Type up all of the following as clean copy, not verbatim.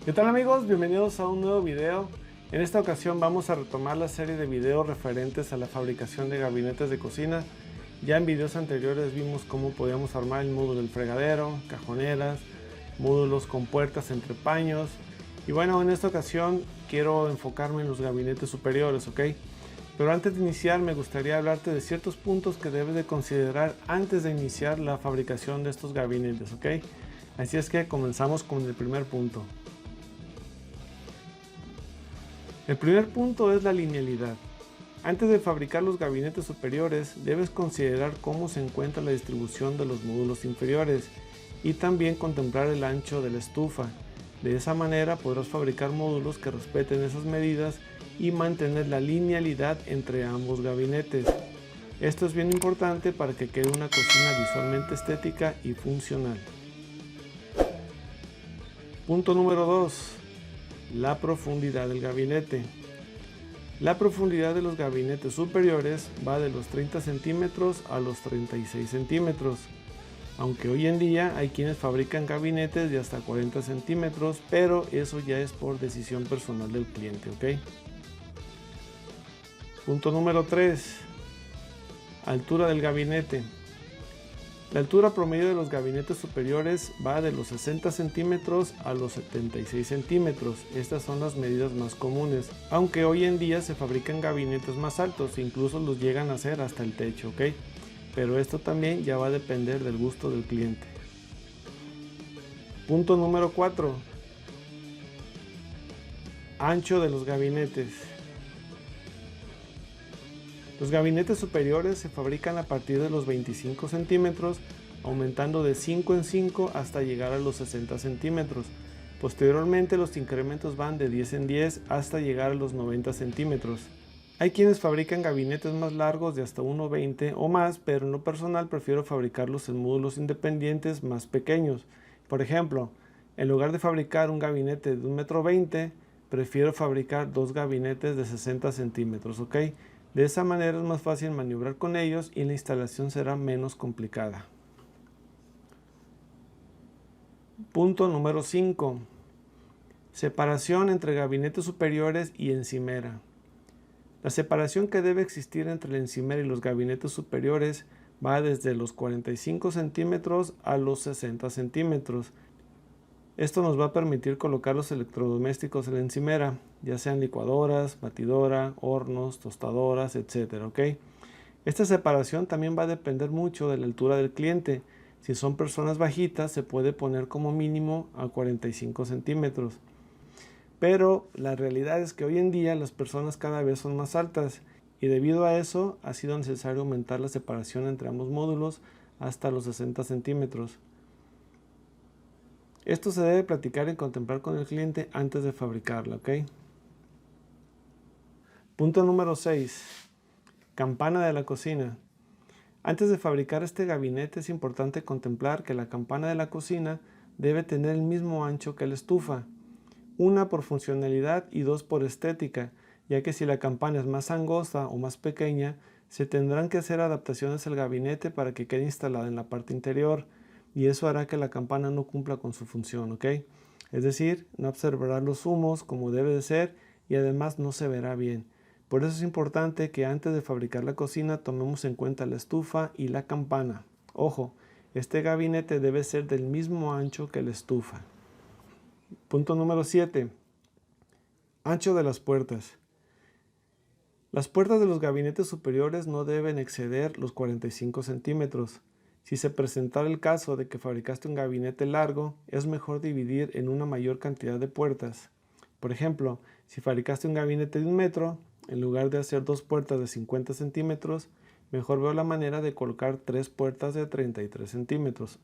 ¿Qué tal amigos? Bienvenidos a un nuevo video. En esta ocasión vamos a retomar la serie de videos referentes a la fabricación de gabinetes de cocina. Ya en videos anteriores vimos cómo podíamos armar el módulo del fregadero, cajoneras, módulos con puertas entre paños. Y bueno, en esta ocasión quiero enfocarme en los gabinetes superiores, ¿ok? Pero antes de iniciar me gustaría hablarte de ciertos puntos que debes de considerar antes de iniciar la fabricación de estos gabinetes, ¿ok? Así es que comenzamos con el primer punto. El primer punto es la linealidad. Antes de fabricar los gabinetes superiores, debes considerar cómo se encuentra la distribución de los módulos inferiores y también contemplar el ancho de la estufa. De esa manera podrás fabricar módulos que respeten esas medidas y mantener la linealidad entre ambos gabinetes. Esto es bien importante para que quede una cocina visualmente estética y funcional. Punto número 2. La profundidad del gabinete. La profundidad de los gabinetes superiores va de los 30 centímetros a los 36 centímetros. Aunque hoy en día hay quienes fabrican gabinetes de hasta 40 centímetros, pero eso ya es por decisión personal del cliente, ¿ok? Punto número 3. Altura del gabinete. La altura promedio de los gabinetes superiores va de los 60 centímetros a los 76 centímetros. Estas son las medidas más comunes, aunque hoy en día se fabrican gabinetes más altos, incluso los llegan a hacer hasta el techo, ¿ok? Pero esto también ya va a depender del gusto del cliente. Punto número 4. Ancho de los gabinetes. Los gabinetes superiores se fabrican a partir de los 25 centímetros, aumentando de 5 en 5 hasta llegar a los 60 centímetros. Posteriormente los incrementos van de 10 en 10 hasta llegar a los 90 centímetros. Hay quienes fabrican gabinetes más largos de hasta 1,20 o más, pero en lo personal prefiero fabricarlos en módulos independientes más pequeños. Por ejemplo, en lugar de fabricar un gabinete de 1,20 m, prefiero fabricar dos gabinetes de 60 centímetros, ¿ok? De esa manera es más fácil maniobrar con ellos y la instalación será menos complicada. Punto número 5. Separación entre gabinetes superiores y encimera. La separación que debe existir entre la encimera y los gabinetes superiores va desde los 45 centímetros a los 60 centímetros. Esto nos va a permitir colocar los electrodomésticos en la encimera, ya sean licuadoras, batidora, hornos, tostadoras, etc. ¿ok? Esta separación también va a depender mucho de la altura del cliente. Si son personas bajitas, se puede poner como mínimo a 45 centímetros. Pero la realidad es que hoy en día las personas cada vez son más altas y debido a eso ha sido necesario aumentar la separación entre ambos módulos hasta los 60 centímetros. Esto se debe platicar y contemplar con el cliente antes de fabricarla, ¿ok? Punto número 6. Campana de la cocina. Antes de fabricar este gabinete es importante contemplar que la campana de la cocina debe tener el mismo ancho que la estufa. Una por funcionalidad y dos por estética, ya que si la campana es más angosta o más pequeña, se tendrán que hacer adaptaciones al gabinete para que quede instalada en la parte interior. Y eso hará que la campana no cumpla con su función, ¿ok? Es decir, no absorberá los humos como debe de ser y además no se verá bien. Por eso es importante que antes de fabricar la cocina tomemos en cuenta la estufa y la campana. Ojo, este gabinete debe ser del mismo ancho que la estufa. Punto número 7. Ancho de las puertas. Las puertas de los gabinetes superiores no deben exceder los 45 centímetros. Si se presentara el caso de que fabricaste un gabinete largo, es mejor dividir en una mayor cantidad de puertas. Por ejemplo, si fabricaste un gabinete de 1 metro, en lugar de hacer dos puertas de 50 centímetros, mejor veo la manera de colocar 3 puertas de 33 centímetros.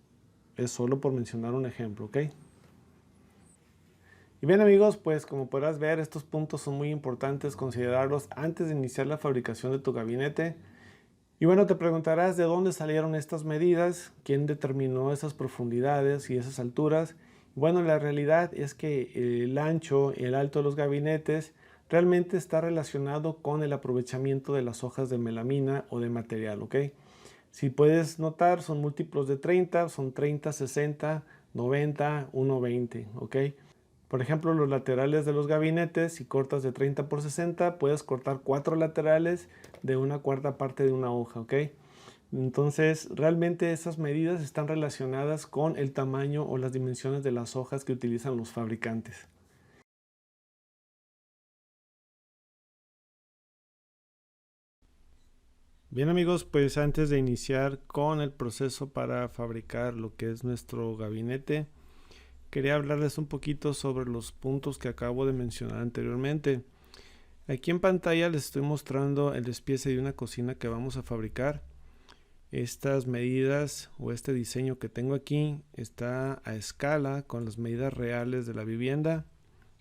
Es solo por mencionar un ejemplo, ¿ok? Y bien amigos, pues como podrás ver, estos puntos son muy importantes considerarlos antes de iniciar la fabricación de tu gabinete. Y bueno, te preguntarás de dónde salieron estas medidas, quién determinó esas profundidades y esas alturas. Bueno, la realidad es que el ancho y el alto de los gabinetes realmente está relacionado con el aprovechamiento de las hojas de melamina o de material, ¿ok? Si puedes notar, son múltiplos de 30, son 30, 60, 90, 1,20, ¿ok? Por ejemplo, los laterales de los gabinetes, si cortas de 30 por 60, puedes cortar 4 laterales de una cuarta parte de una hoja, ¿ok? Entonces, realmente esas medidas están relacionadas con el tamaño o las dimensiones de las hojas que utilizan los fabricantes. Bien amigos, pues antes de iniciar con el proceso para fabricar lo que es nuestro gabinete, quería hablarles un poquito sobre los puntos que acabo de mencionar anteriormente. Aquí en pantalla les estoy mostrando el despiece de una cocina que vamos a fabricar. Estas medidas o este diseño que tengo aquí está a escala con las medidas reales de la vivienda,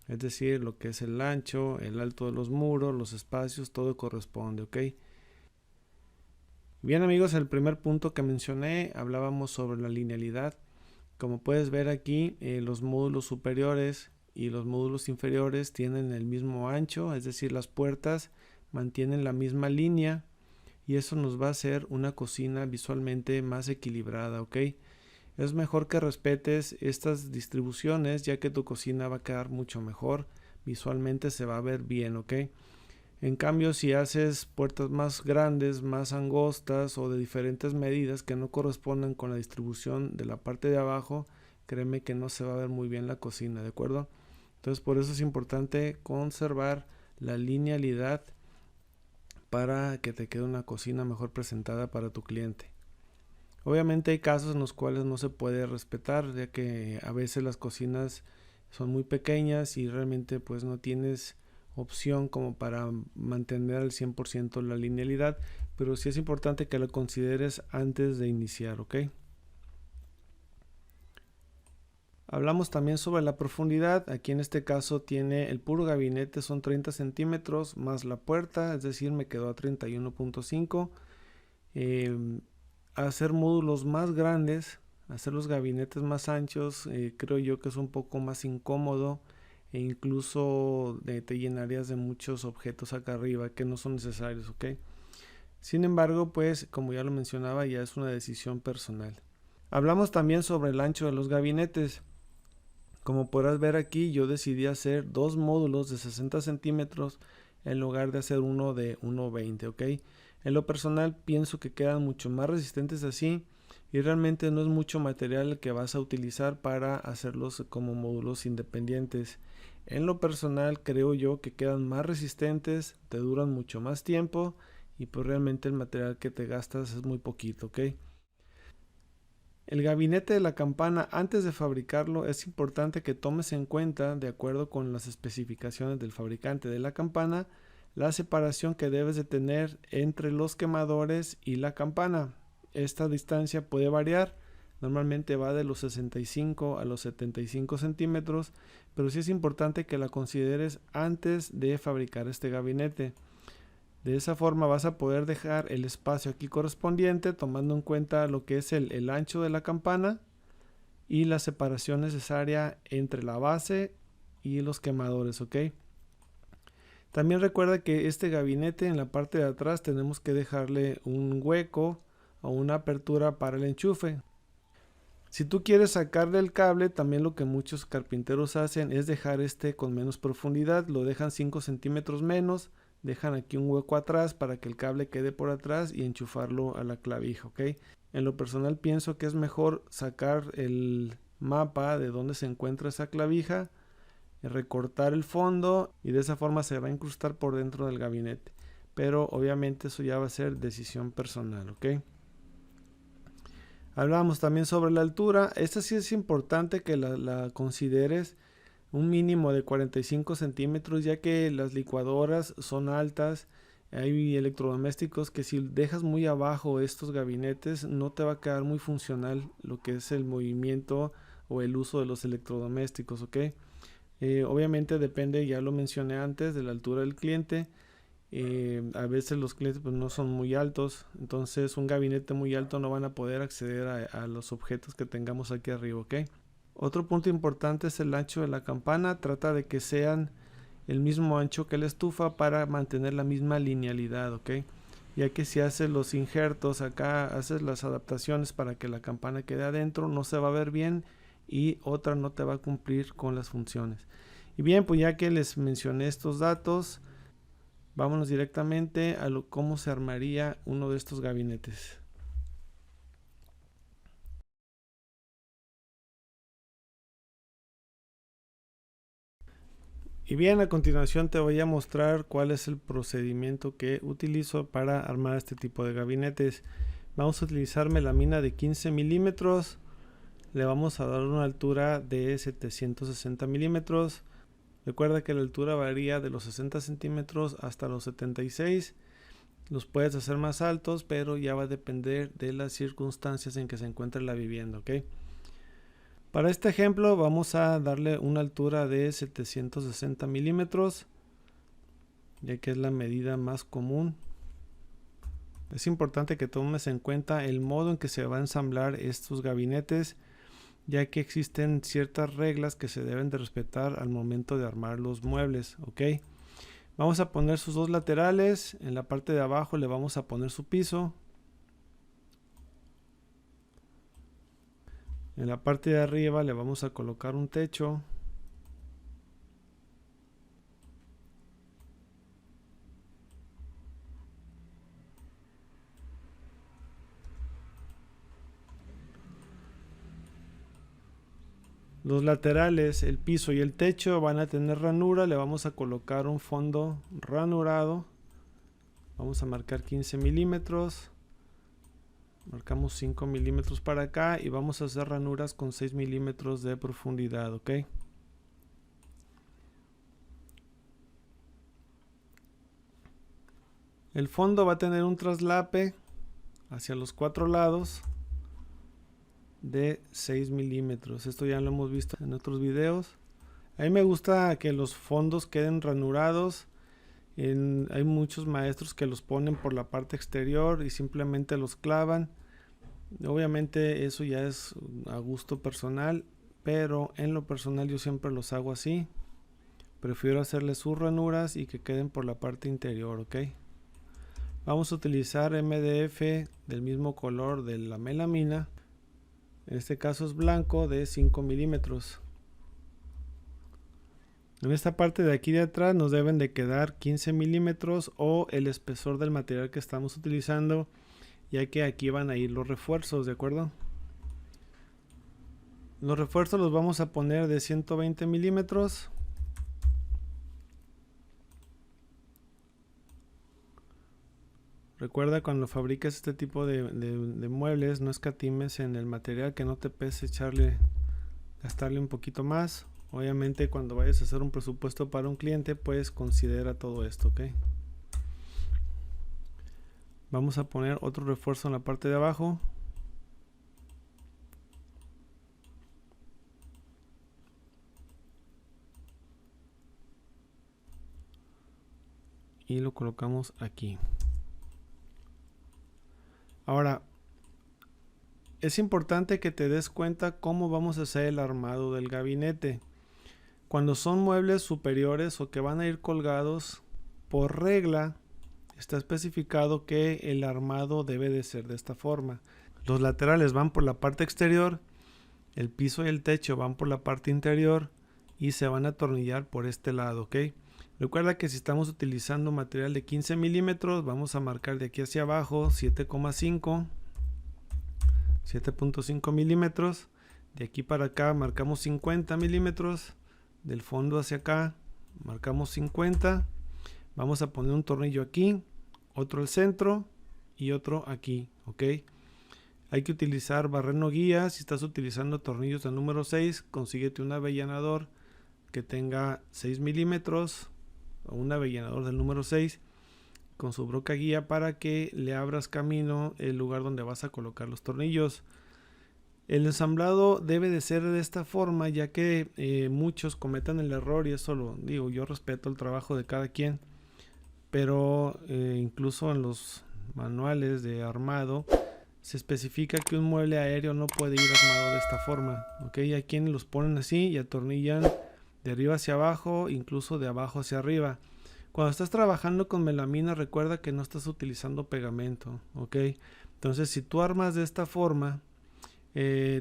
es decir, lo que es el ancho, el alto de los muros, los espacios, todo corresponde, ¿ok? Bien amigos, el primer punto que mencioné, hablábamos sobre la linealidad. Como puedes ver aquí, los módulos superiores y los módulos inferiores tienen el mismo ancho, es decir, las puertas mantienen la misma línea y eso nos va a hacer una cocina visualmente más equilibrada, ¿ok? Es mejor que respetes estas distribuciones, ya que tu cocina va a quedar mucho mejor, visualmente se va a ver bien, ¿ok? En cambio, si haces puertas más grandes, más angostas o de diferentes medidas que no correspondan con la distribución de la parte de abajo, créeme que no se va a ver muy bien la cocina, ¿de acuerdo? Entonces, por eso es importante conservar la linealidad para que te quede una cocina mejor presentada para tu cliente. Obviamente hay casos en los cuales no se puede respetar, ya que a veces las cocinas son muy pequeñas y realmente pues no tienes opción como para mantener al 100% la linealidad, pero sí es importante que lo consideres antes de iniciar, ¿ok? Hablamos también sobre la profundidad. Aquí en este caso tiene el puro gabinete, son 30 centímetros más la puerta, es decir, me quedó a 31.5. Hacer módulos más grandes, hacer los gabinetes más anchos, creo yo que es un poco más incómodo e incluso te llenarías de muchos objetos acá arriba que no son necesarios, ¿ok? Sin embargo, pues como ya lo mencionaba, ya es una decisión personal. Hablamos también sobre el ancho de los gabinetes. Como podrás ver aquí, yo decidí hacer dos módulos de 60 centímetros en lugar de hacer uno de 1.20, ¿ok? En lo personal pienso que quedan mucho más resistentes así y realmente no es mucho material que vas a utilizar para hacerlos como módulos independientes. En lo personal creo yo que quedan más resistentes, te duran mucho más tiempo y pues realmente el material que te gastas es muy poquito, ¿ok? El gabinete de la campana, antes de fabricarlo, es importante que tomes en cuenta, de acuerdo con las especificaciones del fabricante de la campana, la separación que debes de tener entre los quemadores y la campana. Esta distancia puede variar, normalmente va de los 65 a los 75 centímetros, pero sí es importante que la consideres antes de fabricar este gabinete. De esa forma vas a poder dejar el espacio aquí correspondiente tomando en cuenta lo que es el ancho de la campana y la separación necesaria entre la base y los quemadores, ¿ok? También recuerda que este gabinete en la parte de atrás tenemos que dejarle un hueco o una apertura para el enchufe. Si tú quieres sacarle el cable, también lo que muchos carpinteros hacen es dejar este con menos profundidad, lo dejan 5 centímetros menos, dejan aquí un hueco atrás para que el cable quede por atrás y enchufarlo a la clavija, ¿ok? En lo personal pienso que es mejor sacar el mapa de dónde se encuentra esa clavija, recortar el fondo y de esa forma se va a incrustar por dentro del gabinete. Pero obviamente eso ya va a ser decisión personal, ¿ok? Hablamos también sobre la altura. Esta sí es importante que la consideres un mínimo de 45 centímetros, ya que las licuadoras son altas. Hay electrodomésticos que si dejas muy abajo estos gabinetes no te va a quedar muy funcional lo que es el movimiento o el uso de los electrodomésticos, ¿ok? Obviamente depende, ya lo mencioné antes, de la altura del cliente. A veces los clientes pues, no son muy altos, entonces un gabinete muy alto no van a poder acceder a los objetos que tengamos aquí arriba, ¿ok? Otro punto importante es el ancho de la campana. Trata de que sean el mismo ancho que la estufa para mantener la misma linealidad, ¿ok? Ya que si haces los injertos acá, haces las adaptaciones para que la campana quede adentro, no se va a ver bien y otra no te va a cumplir con las funciones. Y bien, pues ya que les mencioné estos datos, vámonos directamente a cómo se armaría uno de estos gabinetes. Y bien, a continuación te voy a mostrar cuál es el procedimiento que utilizo para armar este tipo de gabinetes. Vamos a utilizar melamina de 15 milímetros. Le vamos a dar una altura de 760 milímetros. Recuerda que la altura varía de los 60 centímetros hasta los 76. Los puedes hacer más altos, pero ya va a depender de las circunstancias en que se encuentre la vivienda, ¿ok? Para este ejemplo vamos a darle una altura de 760 milímetros, ya que es la medida más común. Es importante que tomes en cuenta el modo en que se va a ensamblar estos gabinetes, ya que existen ciertas reglas que se deben de respetar al momento de armar los muebles, ¿ok? Vamos a poner sus dos laterales. En la parte de abajo le vamos a poner su piso. En la parte de arriba le vamos a colocar un techo. Los laterales, el piso y el techo van a tener ranura. Le vamos a colocar un fondo ranurado. Vamos a marcar 15 milímetros. Marcamos 5 milímetros para acá y vamos a hacer ranuras con 6 milímetros de profundidad, ¿ok? El fondo va a tener un traslape hacia los 4 lados de 6 milímetros. Esto ya lo hemos visto en otros videos. A mí me gusta que los fondos queden ranurados. Hay muchos maestros que los ponen por la parte exterior y simplemente los clavan. Obviamente eso ya es a gusto personal, pero en lo personal yo siempre los hago así. Prefiero hacerles sus ranuras y que queden por la parte interior, ¿ok? Vamos a utilizar MDF del mismo color de la melamina. En este caso es blanco, de 5 milímetros. En esta parte de aquí de atrás nos deben de quedar 15 milímetros o el espesor del material que estamos utilizando, ya que aquí van a ir los refuerzos, ¿de acuerdo? Los refuerzos los vamos a poner de 120 milímetros. Recuerda, cuando fabricas este tipo de muebles, no escatimes en el material, que no te pese gastarle un poquito más. Obviamente cuando vayas a hacer un presupuesto para un cliente, pues considera todo esto, ¿ok? Vamos a poner otro refuerzo en la parte de abajo. Y lo colocamos aquí. Ahora, es importante que te des cuenta cómo vamos a hacer el armado del gabinete. Cuando son muebles superiores o que van a ir colgados, por regla está especificado que el armado debe de ser de esta forma. Los laterales van por la parte exterior, el piso y el techo van por la parte interior y se van a atornillar por este lado, ¿ok? Recuerda que si estamos utilizando material de 15 milímetros, vamos a marcar de aquí hacia abajo 7.5 milímetros. De aquí para acá marcamos 50 milímetros. Del fondo hacia acá marcamos 50. Vamos a poner un tornillo aquí, otro al centro y otro aquí, ¿ok? Hay que utilizar barreno guía. Si estás utilizando tornillos de número 6, consíguete un avellanador que tenga 6 milímetros o un avellanador del número 6 con su broca guía para que le abras camino el lugar donde vas a colocar los tornillos. El ensamblado debe de ser de esta forma, ya que muchos cometan el error, y eso lo digo, yo respeto el trabajo de cada quien, pero incluso en los manuales de armado se especifica que un mueble aéreo no puede ir armado de esta forma, ¿ok? Hay quienes los ponen así y atornillan de arriba hacia abajo, incluso de abajo hacia arriba. Cuando estás trabajando con melamina, recuerda que no estás utilizando pegamento, ¿ok? Entonces, si tú armas de esta forma,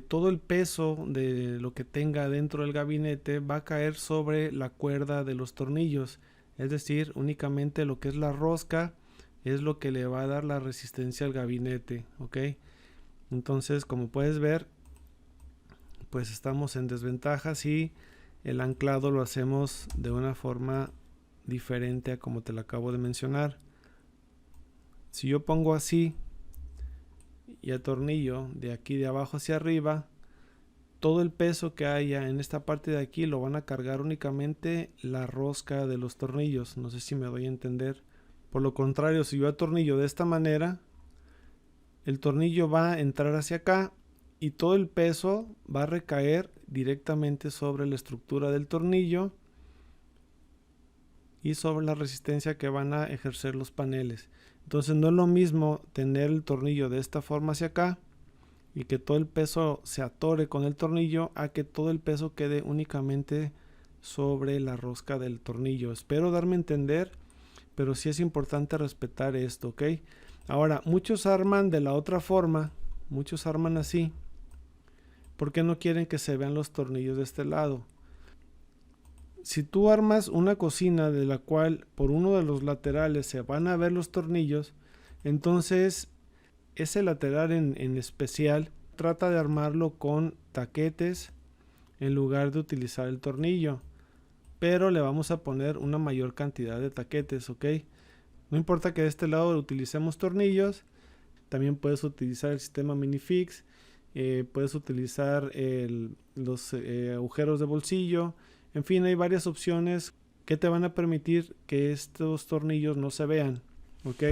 todo el peso de lo que tenga dentro del gabinete va a caer sobre la cuerda de los tornillos, es decir, únicamente lo que es la rosca es lo que le va a dar la resistencia al gabinete, ¿ok? Entonces, como puedes ver, pues estamos en desventaja si el anclado lo hacemos de una forma diferente a como te lo acabo de mencionar. Si yo pongo así y atornillo de aquí de abajo hacia arriba, todo el peso que haya en esta parte de aquí lo van a cargar únicamente la rosca de los tornillos. No sé si me doy a entender. Por lo contrario, si yo atornillo de esta manera, el tornillo va a entrar hacia acá y todo el peso va a recaer directamente sobre la estructura del tornillo y sobre la resistencia que van a ejercer los paneles. Entonces no es lo mismo tener el tornillo de esta forma hacia acá y que todo el peso se atore con el tornillo a que todo el peso quede únicamente sobre la rosca del tornillo. Espero darme a entender, pero sí es importante respetar esto, ¿ok? Ahora, muchos arman de la otra forma, muchos arman así, porque no quieren que se vean los tornillos de este lado. Si tú armas una cocina de la cual por uno de los laterales se van a ver los tornillos, entonces ese lateral en especial trata de armarlo con taquetes en lugar de utilizar el tornillo, pero le vamos a poner una mayor cantidad de taquetes, ¿ok? No importa que de este lado utilicemos tornillos, también puedes utilizar el sistema minifix, puedes utilizar los agujeros de bolsillo, en fin, hay varias opciones que te van a permitir que estos tornillos no se vean, ¿ok?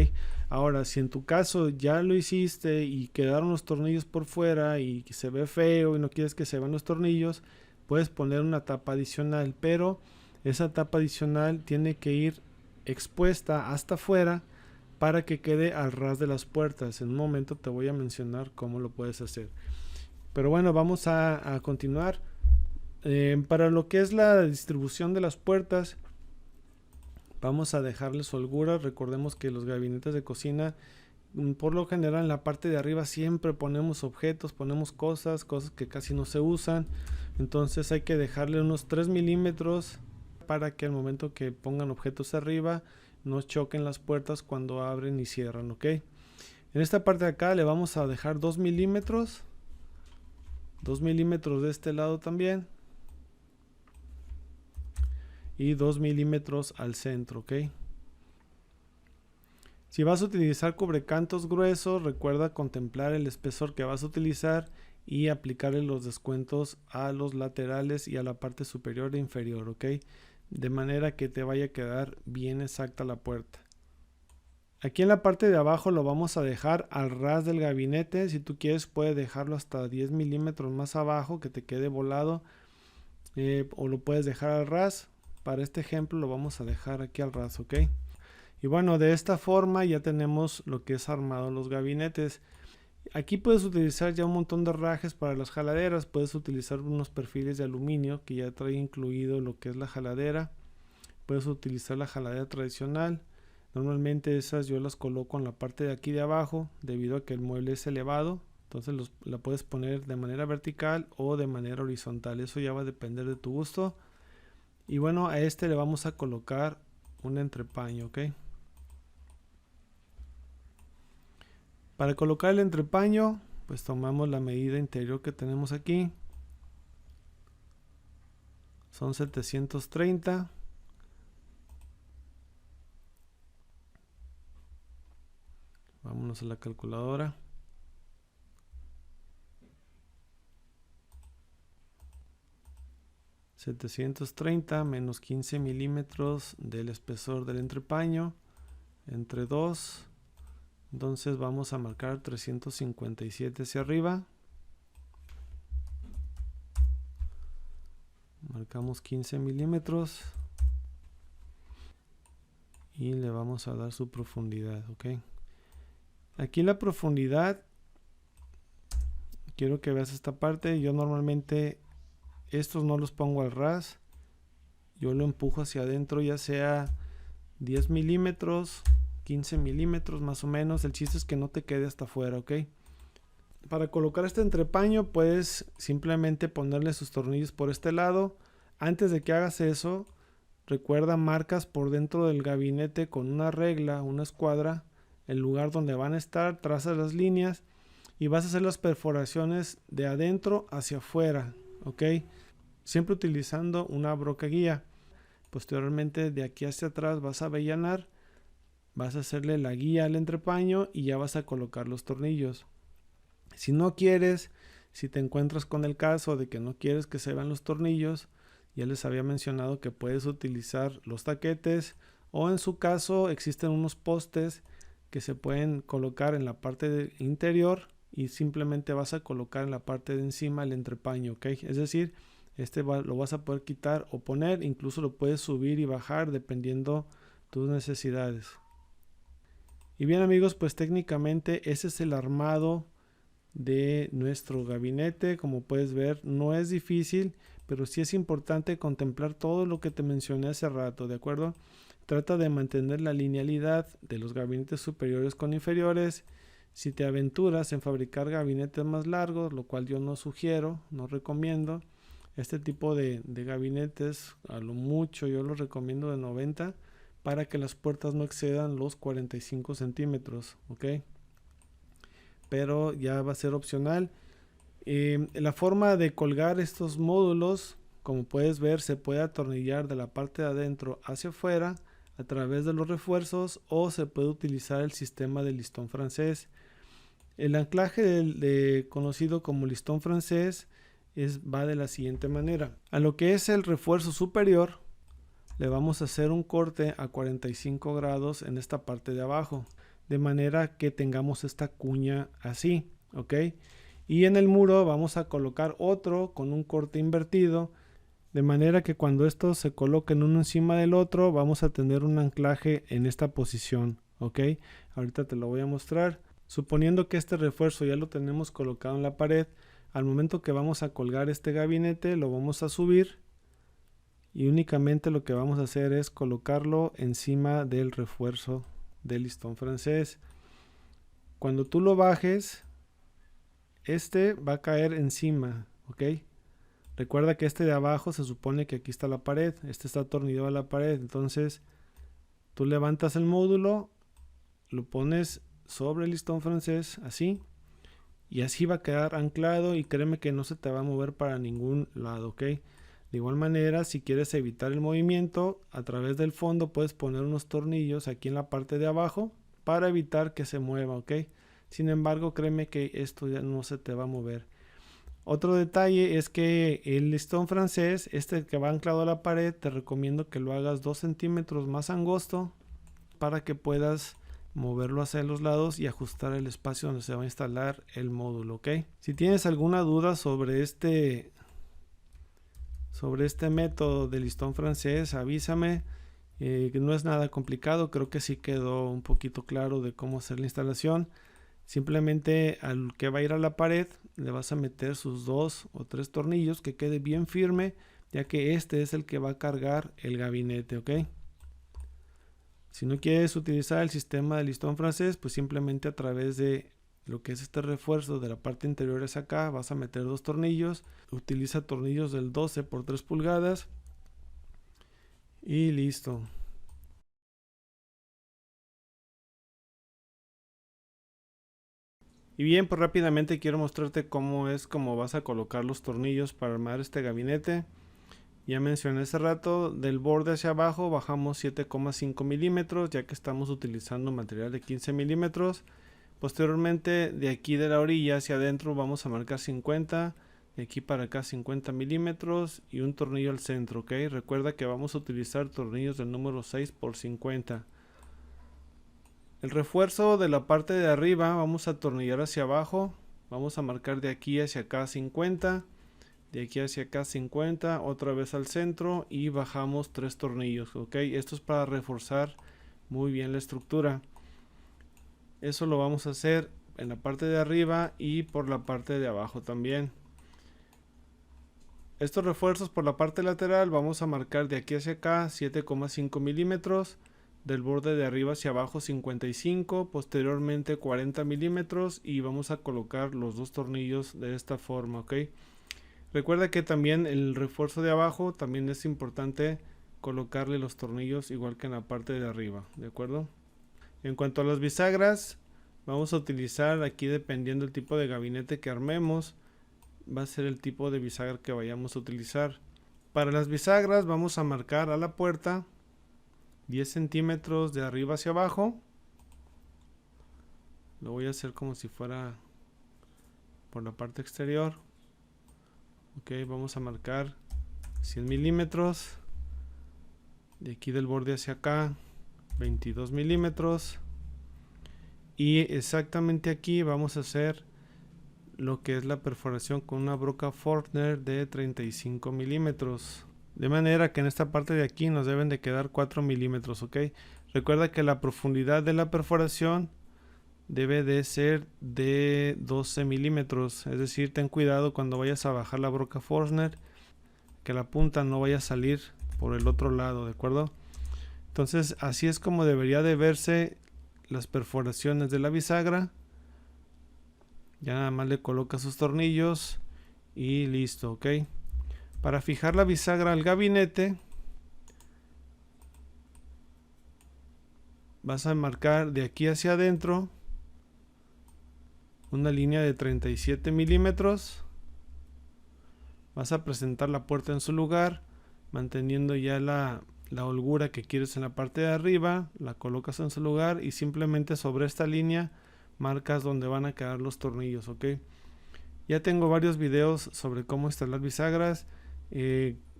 Ahora, si en tu caso ya lo hiciste y quedaron los tornillos por fuera y se ve feo y no quieres que se vean los tornillos, puedes poner una tapa adicional, pero esa tapa adicional tiene que ir expuesta hasta afuera para que quede al ras de las puertas. En un momento te voy a mencionar cómo lo puedes hacer. Pero bueno, vamos a continuar. Para lo que es la distribución de las puertas, vamos a dejarles holguras. Recordemos que los gabinetes de cocina, por lo general en la parte de arriba siempre ponemos objetos, ponemos cosas que casi no se usan. Entonces hay que dejarle unos 3 milímetros para que al momento que pongan objetos arriba no choquen las puertas cuando abren y cierran, ¿ok? En esta parte de acá le vamos a dejar 2 milímetros. 2 milímetros de este lado también. Y 2 milímetros al centro, ¿ok? Si vas a utilizar cubrecantos gruesos, recuerda contemplar el espesor que vas a utilizar y aplicarle los descuentos a los laterales y a la parte superior e inferior, ¿ok? De manera que te vaya a quedar bien exacta la puerta. Aquí en la parte de abajo lo vamos a dejar al ras del gabinete. Si tú quieres puedes dejarlo hasta 10 milímetros más abajo que te quede volado, o lo puedes dejar al ras. Para este ejemplo lo vamos a dejar aquí al ras, ¿ok? Y bueno, de esta forma ya tenemos lo que es armado los gabinetes. Aquí puedes utilizar ya un montón de rajes para las jaladeras. Puedes utilizar unos perfiles de aluminio que ya trae incluido lo que es la jaladera. Puedes utilizar la jaladera tradicional. Normalmente esas yo las coloco en la parte de aquí de abajo debido a que el mueble es elevado. Entonces la puedes poner de manera vertical o de manera horizontal. Eso ya va a depender de tu gusto. Y bueno, a este le vamos a colocar un entrepaño, ¿ok? Para colocar el entrepaño, pues tomamos la medida interior que tenemos aquí. Son 730. Vámonos a la calculadora. ...730 menos 15 milímetros del espesor del entrepaño... ...entre 2... ...entonces vamos a marcar 357 hacia arriba... ...marcamos 15 milímetros... ...y le vamos a dar su profundidad, ¿ok? Aquí la profundidad... ...quiero que veas esta parte... ...yo normalmente... estos no los pongo al ras, yo lo empujo hacia adentro, ya sea 10 milímetros, 15 milímetros más o menos. El chiste es que no te quede hasta afuera, ¿ok? Para colocar este entrepaño puedes simplemente ponerle sus tornillos por este lado. Antes de que hagas eso, recuerda, marcas por dentro del gabinete con una regla, una escuadra, el lugar donde van a estar, trazas las líneas y vas a hacer las perforaciones de adentro hacia afuera, ¿ok? Siempre utilizando una broca guía. Posteriormente, de aquí hacia atrás vas a avellanar, vas a hacerle la guía al entrepaño y ya vas a colocar los tornillos. Si no quieres, si te encuentras con el caso de que no quieres que se vean los tornillos, ya les había mencionado que puedes utilizar los taquetes, o en su caso existen unos postes que se pueden colocar en la parte interior y simplemente vas a colocar en la parte de encima el entrepaño, ¿ok? Es decir, lo vas a poder quitar o poner, incluso lo puedes subir y bajar dependiendo tus necesidades. Y bien amigos, pues técnicamente ese es el armado de nuestro gabinete. Como puedes ver, no es difícil, pero sí es importante contemplar todo lo que te mencioné hace rato, ¿de acuerdo? Trata de mantener la linealidad de los gabinetes superiores con inferiores. Si te aventuras en fabricar gabinetes más largos, lo cual yo no sugiero, no recomiendo, este tipo de gabinetes a lo mucho yo los recomiendo de 90 para que las puertas no excedan los 45 centímetros, ¿ok? Pero ya va a ser opcional. La forma de colgar estos módulos, como puedes ver, se puede atornillar de la parte de adentro hacia afuera a través de los refuerzos, o se puede utilizar el sistema de listón francés. El anclaje conocido como listón francés va de la siguiente manera. A lo que es el refuerzo superior le vamos a hacer un corte a 45 grados en esta parte de abajo, de manera que tengamos esta cuña así, ¿ok? Y en el muro vamos a colocar otro con un corte invertido, de manera que cuando estos se coloquen uno encima del otro vamos a tener un anclaje en esta posición, ¿ok? Ahorita te lo voy a mostrar. Suponiendo que este refuerzo ya lo tenemos colocado en la pared, al momento que vamos a colgar este gabinete lo vamos a subir y únicamente lo que vamos a hacer es colocarlo encima del refuerzo del listón francés. Cuando tú lo bajes, este va a caer encima, ¿ok? Recuerda que este de abajo se supone que aquí está la pared, este está atornillado a la pared, entonces tú levantas el módulo, lo pones sobre el listón francés, así, y así va a quedar anclado y créeme que no se te va a mover para ningún lado, ¿ok? De igual manera, si quieres evitar el movimiento, a través del fondo puedes poner unos tornillos aquí en la parte de abajo para evitar que se mueva, ¿ok? Sin embargo, créeme que esto ya no se te va a mover. Otro detalle es que el listón francés, este que va anclado a la pared, te recomiendo que lo hagas 2 centímetros más angosto para que puedas moverlo hacia los lados y ajustar el espacio donde se va a instalar el módulo, ¿ok? Si tienes alguna duda sobre este método de listón francés, avísame. No es nada complicado, creo que sí quedó un poquito claro de cómo hacer la instalación. Simplemente al que va a ir a la pared le vas a meter sus 2 o 3 tornillos, que quede bien firme, ya que este es el que va a cargar el gabinete, ¿ok? Si no quieres utilizar el sistema de listón francés, pues simplemente a través de lo que es este refuerzo de la parte interior es acá, vas a meter 2 tornillos, utiliza tornillos del 12 por 3 pulgadas y listo. Y bien, pues rápidamente quiero mostrarte cómo vas a colocar los tornillos para armar este gabinete. Ya mencioné hace rato, del borde hacia abajo bajamos 7,5 milímetros, ya que estamos utilizando material de 15 milímetros. Posteriormente, de aquí de la orilla hacia adentro vamos a marcar 50, de aquí para acá 50 milímetros y un tornillo al centro, ¿ok? Recuerda que vamos a utilizar tornillos del número 6 por 50. El refuerzo de la parte de arriba vamos a atornillar hacia abajo, vamos a marcar de aquí hacia acá 50, de aquí hacia acá 50, otra vez al centro y bajamos 3 tornillos, ok. Esto es para reforzar muy bien la estructura. Eso lo vamos a hacer en la parte de arriba y por la parte de abajo también. Estos refuerzos por la parte lateral vamos a marcar de aquí hacia acá 7,5 milímetros. del borde de arriba hacia abajo 55, posteriormente 40 milímetros y vamos a colocar los dos tornillos de esta forma, ok. Recuerda que también el refuerzo de abajo también es importante colocarle los tornillos igual que en la parte de arriba, de acuerdo. En cuanto a las bisagras, vamos a utilizar aquí, dependiendo del tipo de gabinete que armemos, va a ser el tipo de bisagra que vayamos a utilizar. Para las bisagras vamos a marcar a la puerta 10 centímetros de arriba hacia abajo. Lo voy a hacer como si fuera por la parte exterior. Ok, vamos a marcar 100 milímetros. De aquí del borde hacia acá 22 milímetros. Y exactamente aquí vamos a hacer lo que es la perforación con una broca Forstner de 35 milímetros. De manera que en esta parte de aquí nos deben de quedar 4 milímetros, ok. Recuerda que la profundidad de la perforación debe de ser de 12 milímetros. Es decir, ten cuidado cuando vayas a bajar la broca Forstner, que la punta no vaya a salir por el otro lado, ¿de acuerdo? Entonces así es como debería de verse las perforaciones de la bisagra. Ya nada más le coloca sus tornillos y listo, ok. Para fijar la bisagra al gabinete, vas a marcar de aquí hacia adentro una línea de 37 milímetros. Vas a presentar la puerta en su lugar, manteniendo ya la holgura que quieres en la parte de arriba. La colocas en su lugar y simplemente sobre esta línea marcas donde van a quedar los tornillos, ok. Ya tengo varios videos sobre cómo instalar bisagras.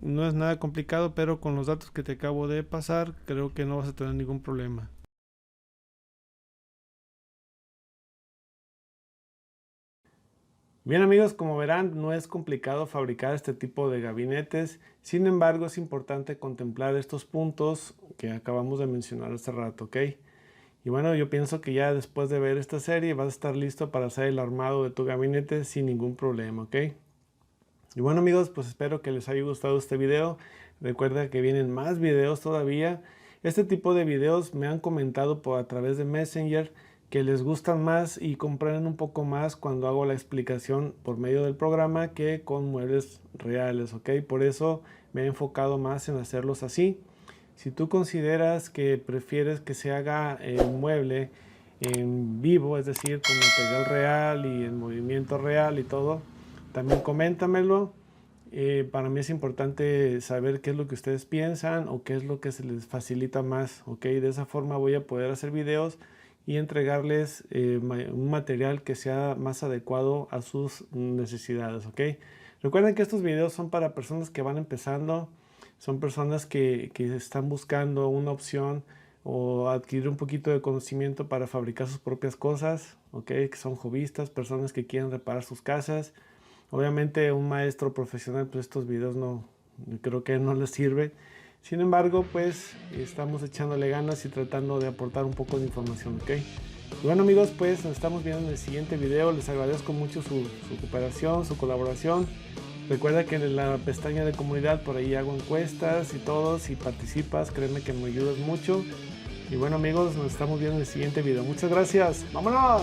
No es nada complicado, pero con los datos que te acabo de pasar creo que no vas a tener ningún problema. Bien amigos, como verán, no es complicado fabricar este tipo de gabinetes. Sin embargo, es importante contemplar estos puntos que acabamos de mencionar hace rato, ok. Y bueno, yo pienso que ya después de ver esta serie vas a estar listo para hacer el armado de tu gabinete sin ningún problema, ok. Y bueno amigos, pues espero que les haya gustado este video. Recuerda que vienen más videos todavía. Este tipo de videos me han comentado a través de Messenger que les gustan más y comprenden un poco más cuando hago la explicación por medio del programa que con muebles reales, ok. Por eso me he enfocado más en hacerlos así. Si tú consideras que prefieres que se haga el mueble en vivo, es decir, con material real y en movimiento real y todo, también coméntamelo. Para mí es importante saber qué es lo que ustedes piensan o qué es lo que se les facilita más, ok. De esa forma voy a poder hacer videos y entregarles un material que sea más adecuado a sus necesidades, ok. Recuerden que estos videos son para personas que van empezando, son personas que están buscando una opción o adquirir un poquito de conocimiento para fabricar sus propias cosas, ok, que son hobbyistas, personas que quieren reparar sus casas. Obviamente un maestro profesional, pues estos videos no, creo que no les sirve. Sin embargo, pues estamos echándole ganas y tratando de aportar un poco de información, ok. Y bueno amigos, pues nos estamos viendo en el siguiente video. Les agradezco mucho su cooperación, su colaboración. Recuerda que en la pestaña de comunidad por ahí hago encuestas y todo. Si participas, créeme que me ayudas mucho. Y bueno amigos, nos estamos viendo en el siguiente video. Muchas gracias. ¡Vámonos!